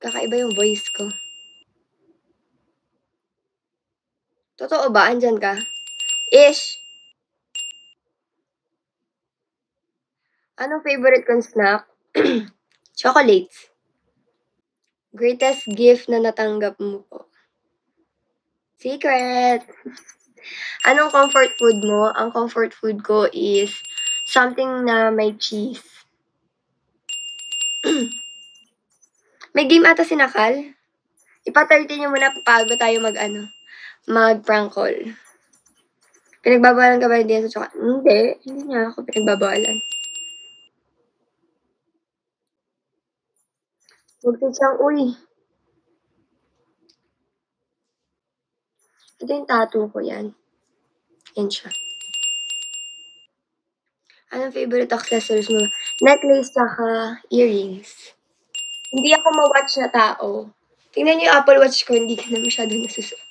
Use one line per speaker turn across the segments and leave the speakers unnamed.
Kakaiba yung voice ko. Totoo ba? Andyan ka? Ish! Anong favorite kong snack? Chocolates. Greatest gift na natanggap mo po? Secret! Anong comfort food mo? Ang comfort food ko is something na may cheese. May game ata si Nakal. Ipa-30 niyo muna, papago tayo mag-prank call. Pinagbabawalan ka ba hindi sa chocolate? Hindi niya ako pinagbabawalan. Huwag siyang, uy. Ito yung tattoo ko yan. Yan siya. Anong favorite accessories mo? Necklace tsaka earrings. Hindi ako ma-watch na tao. Tingnan niyo yung Apple Watch ko, hindi ka na masyadong nasusuot.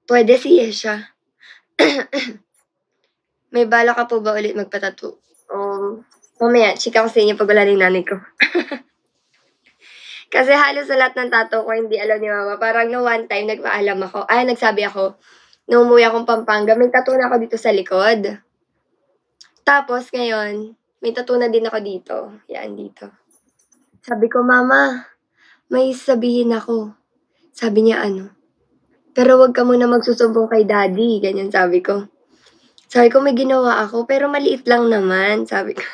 Pwede si Yesha. May bala ka po ba ulit magpatattoo? Mamaya, chika ko sa inyo pag wala ng nanay ko. Kasi halos sa lahat ng tattoo ko, hindi alam ni mama. Parang no one time, nagsabi ako, nung umuwi akong Pampanga, may tattoo na ako dito sa likod. Tapos ngayon, may tattoo na din ako dito. Yan, dito. Sabi ko, mama, may sabihin ako. Sabi niya, ano? Pero wag ka muna magsusumbong kay daddy. Ganyan sabi ko. Sabi ko, may ginawa ako, pero maliit lang naman. Sabi ko.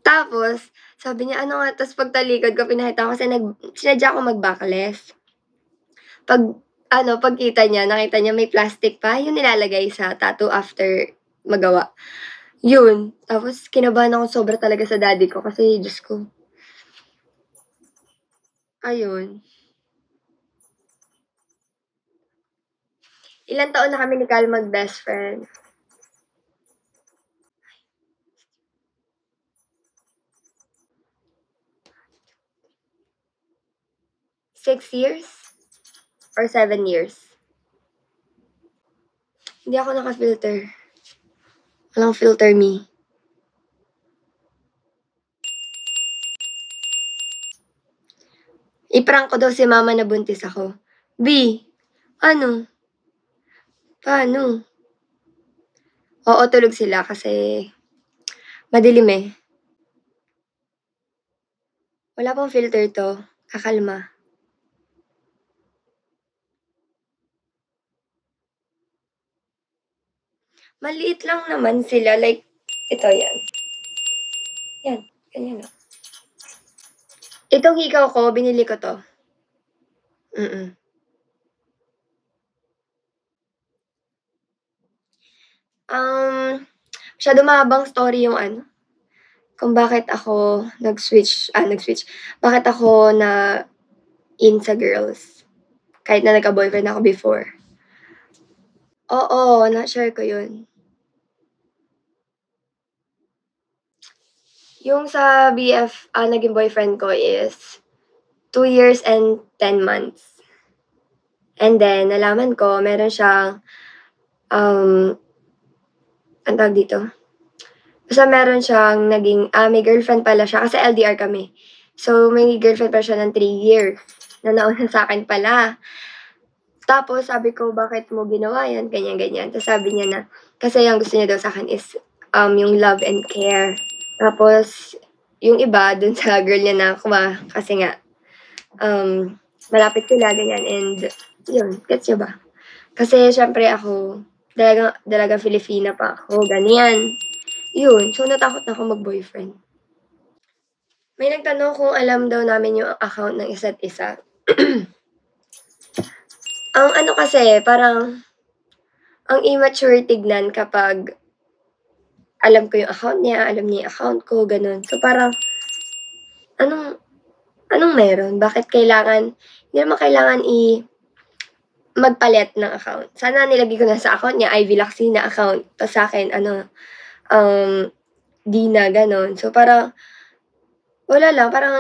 Tapos, sabi niya, ano nga, tapos pagtalikod ko, pinakita ko kasi sinadya ko mag-backless. Pagkita niya, nakita niya may plastic pa, yun nilalagay sa tattoo after magawa. Yun. Tapos, kinabahan ako sobra talaga sa daddy ko kasi, Diyos ko. Ayun. Ilang taon na kami ni Cal mag-best friend? Six years? Or 7 years? Hindi ako naka-filter. Walang filter me. I-prank ko daw si mama na buntis ako. B, ano? Paano? Oo, tulog sila kasi madilim eh. Wala pong filter to. Kakalma. Maliit lang naman sila. Like, ito yan. Yan. Ganyan o. Itong hikaw ko, binili ko to. Masyado mahabang story yung kung bakit ako nag-switch. Bakit ako in sa girls. Kahit na nagka-boyfriend ako before. Oo, na-share ko yun. Yung sa BF, naging boyfriend ko is 2 years and 10 months. And then, nalaman ko, meron siyang, ang tawag dito? Basta meron siyang may girlfriend pala siya, kasi LDR kami. So, may girlfriend pa siya ng 3 years, na nauna sa akin pala. Tapos, sabi ko, bakit mo ginawa yan? Ganyan-ganyan. Tapos sabi niya na, kasi yung gusto niya daw sa akin is, yung love and care. Tapos, yung iba, dun sa girl niya na kuha, kasi nga, malapit sila, ganyan, and, yun, gets niyo ba? Kasi, syempre ako, dalagang Filipina pa ako, ganyan. Yun, so natakot na ako mag-boyfriend. May nagtanong kung alam daw namin yung account ng isa't isa. Ang kasi, parang, ang immature tignan kapag alam ko yung account niya, alam niya yung account ko, ganun. So, parang, anong meron? Bakit hindi naman kailangan magpalit ng account. Sana nilagay ko na sa account niya, Ivy Laxina account. Tapos sa akin, Dina, ganun. So, parang, wala lang, parang,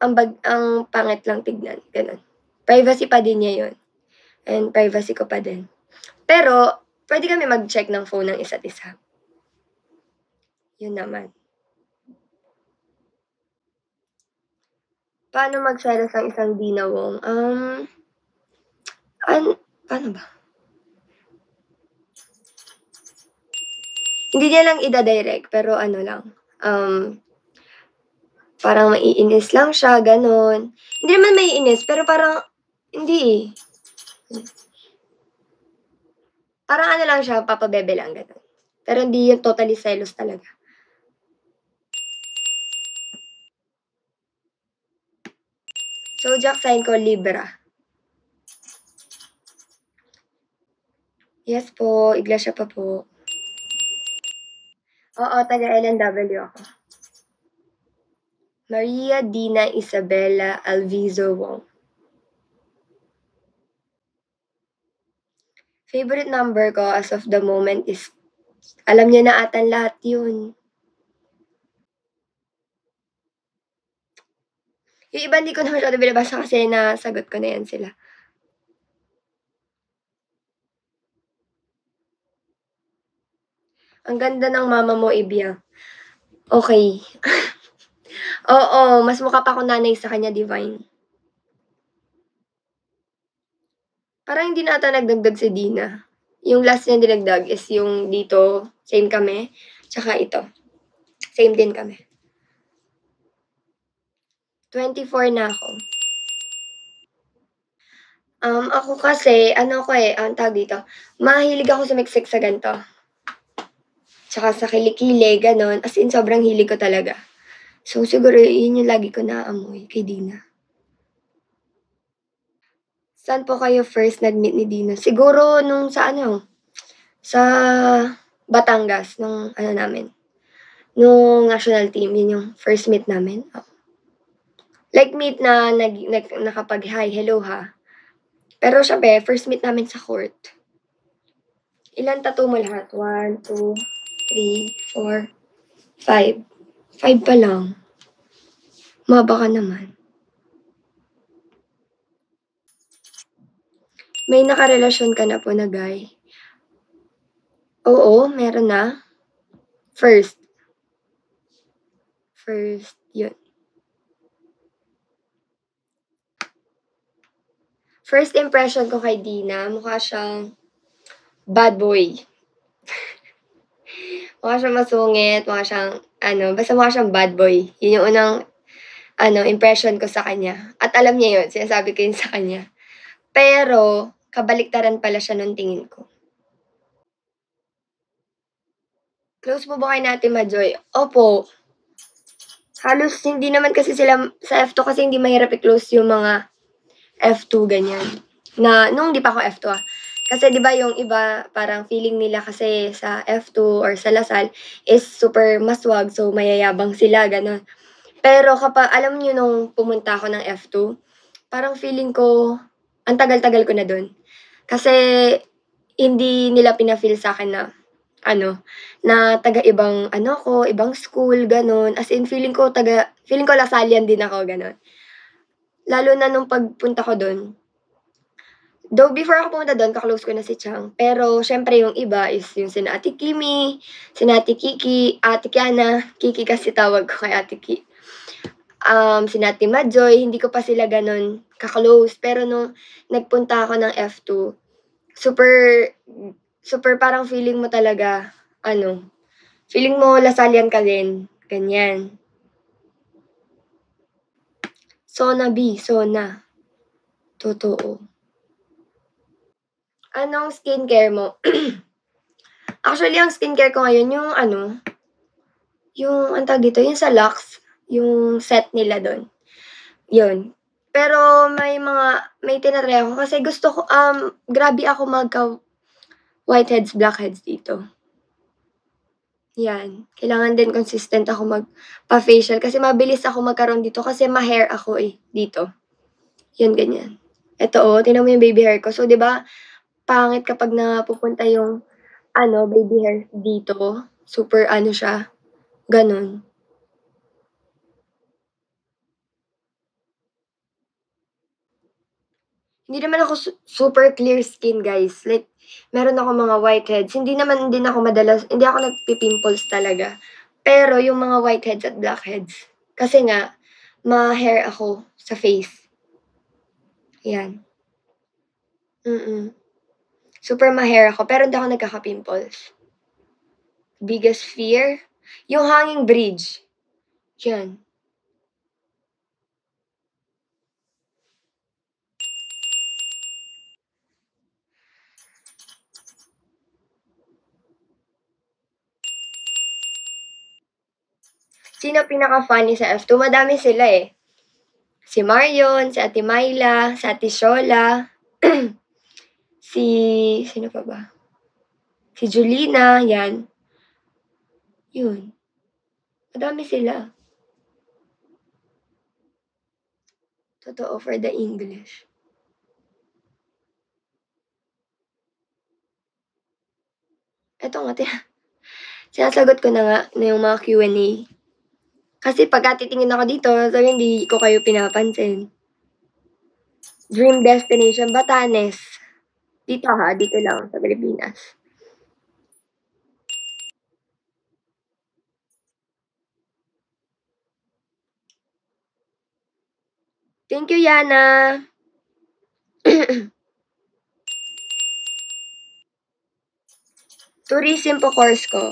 ang pangit lang tignan, ganun. Privacy pa din niya yun. And privacy ko pa din. Pero, pwede kami mag-check ng phone ng isa't isa. Yun naman. Paano magselos ang isang dinawong? Paano ba? Hindi niya lang ida-direct pero ano lang, parang maiinis lang siya, gano'n. Hindi naman maiinis pero parang hindi, eh. Parang ano lang siya, papabebe lang, gano'n. Pero hindi yun totally selos talaga. Zodiac sign ko, Libra. Yes po, Iglesia pa po. Oo, taga LNW ako. Maria Dina Isabella Alvizo Wong. Favorite number ko as of the moment is, alam niyo na atan lahat yun. Yung iba hindi ko na masyado binabasa kasi nasagot ko na yan sila. Ang ganda ng mama mo, Ibia. Okay. Oo, mas mukha pa akong nanay sa kanya, Divine. Parang hindi na ata nagdagdag si Dina. Yung last niya dinagdag is yung dito, same kami. Tsaka ito, same din kami. 24 na ako. Ako kasi, ano ko ang tawag dito, mahilig ako sumiksik sa ganito. Tsaka sa kilikili, gano'n. As in, sobrang hilig ko talaga. So, siguro yun yung lagi ko naaamoy kay Dina. Saan po kayo first nag-meet ni Dina? Siguro nung sa sa Batangas, nung namin, nung national team, yun yung first meet namin. Like meet na nakapag-hi, hello ha. Pero syempre, first meet namin sa court. Ilan tattoo mo lahat? 1, 2, 3, 4, 5. 5 pa lang. Maba ka naman. May nakarelasyon ka na po na guy? Oo, meron na. First, yun. First impression ko kay Dina, mukha siyang bad boy. Mukha siyang masungit, mukha siyang basta mukha siyang bad boy. Yun yung unang impression ko sa kanya. At alam niya yun, sinasabi ko yun sa kanya. Pero, kabaliktaran pala siya nung tingin ko. Close mo ba kay Ate Majoy? Opo. Halos hindi naman kasi sila sa F2 kasi hindi mahirap i-close yung mga F2 ganyan. Na nung di pa ako F2 Kasi 'di ba yung iba parang feeling nila kasi sa F2 or sa Lasal is super maswag so mayayabang sila gano'n. Pero kapag alam niyo nung pumunta ako ng F2, parang feeling ko ang tagal-tagal ko na dun. Kasi hindi nila pina-feel sa'kin na na taga-ibang ko, ibang school, gano'n. As in feeling ko Lasallian din ako, gano'n. Lalo na nung pagpunta ko dun, though before ako pumunta dun ka-close ko na si Chang, pero siyempre yung iba is yung sina Ate Kimi, sina Ate Kiki, Ate Kiana, Kiki kasi tawag ko kay Ate Ki. Sina Ate Majoy, hindi ko pa sila gano'n ka-close. Pero nung nagpunta ako ng F2, super parang feeling mo talaga, feeling mo Lasallian ka din, ganyan. Sona B, Sona. Totoo. Anong skincare mo? Actually, ang skincare ko ngayon yung ang tawag dito, yung sa Lux, yung set nila dun. Yun. Pero may tinatry ako kasi gusto ko, grabe ako whiteheads, blackheads dito. Yan. Kailangan din consistent ako magpa-facial kasi mabilis ako magkaroon dito kasi ma-hair ako dito. Yun, ganyan. Eto tingnan mo yung baby hair ko. So, 'di ba, pangit kapag napupunta yung baby hair dito. Super siya, gano'n. Hindi naman ako super clear skin, guys. Like, meron ako mga whiteheads. Hindi naman din ako hindi ako nagpi-pimples talaga. Pero yung mga whiteheads at blackheads, kasi nga ma-hair ako sa face. Yan. Super ma-hair ako pero hindi ako nagkaka-pimples. Biggest fear? Yung hanging bridge. Yan. Sino pinaka-funny sa F2? Madami sila eh. Si Marion, si Ate Myla, si Ate Shola, sino pa ba? Si Julina, yan. Yun. Madami sila. Totoo for the English. Eto nga, sinasagot ko na nga na yung mga Q&A. Kasi pagka titingin ako dito, sabi hindi ko kayo pinapansin. Dream destination, Batanes. Dito ha, dito lang sa Pilipinas. Thank you, Yana. Tourism po course ko.